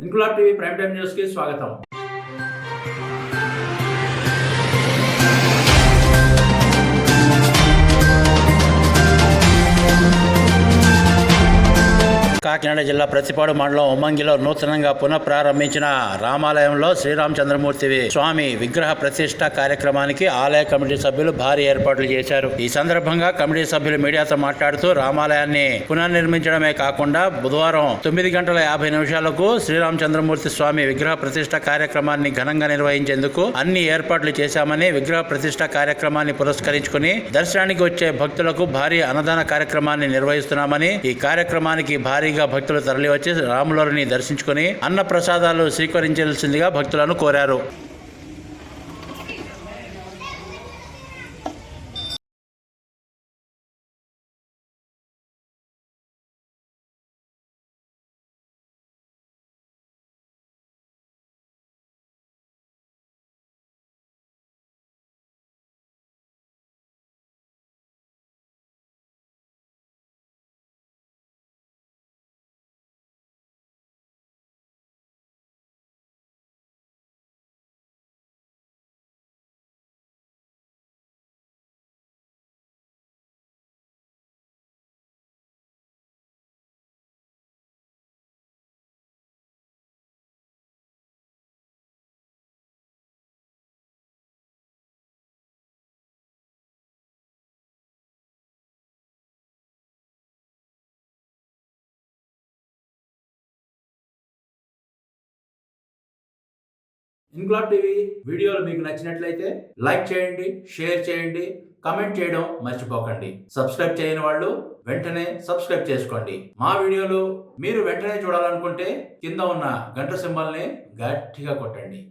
Inquilab TV prime time news కి స్వాగతం. కాకినాడ జిల్లా ప్రతిపాడు మండలం ఉమ్మంగిలో నూతనంగా పునఃప్రారంభించిన రామాలయంలో శ్రీరామచంద్రమూర్తి స్వామి విగ్రహ ప్రతిష్ఠ కార్యక్రమానికి ఆలయ కమిటీ సభ్యులు భారీ ఏర్పాట్లు చేశారు. ఈ సందర్భంగా కమిటీ సభ్యులు మీడియాతో మాట్లాడుతూ రామాలయాన్ని పునర్నిర్మించడమే కాకుండా బుధవారం 9:50 శ్రీరామచంద్రమూర్తి స్వామి విగ్రహ ప్రతిష్ఠ కార్యక్రమాన్ని ఘనంగా నిర్వహించేందుకు అన్ని ఏర్పాట్లు చేశామని, విగ్రహ ప్రతిష్ఠ కార్యక్రమాన్ని పురస్కరించుకుని దర్శనానికి వచ్చే భక్తులకు భారీ అన్నదాన కార్యక్రమాన్ని నిర్వహిస్తున్నామని, ఈ కార్యక్రమానికి భారీ భక్తులు తరలివచ్చి రాములవారిని దర్శించుకుని అన్న ప్రసాదాలు స్వీకరించాల్సిందిగా భక్తులను కోరారు. ఇంక్లాబ్ టీవీ వీడియోలు మీకు నచ్చినట్లయితే లైక్ చేయండి, షేర్ చేయండి, కామెంట్ చేయడం మర్చిపోకండి. సబ్స్క్రైబ్ చేయని వాళ్ళు వెంటనే సబ్స్క్రైబ్ చేసుకోండి. మా వీడియోలు మీరు వెంటనే చూడాలనుకుంటే కింద ఉన్న గంట సింబల్ని గట్టిగా కొట్టండి.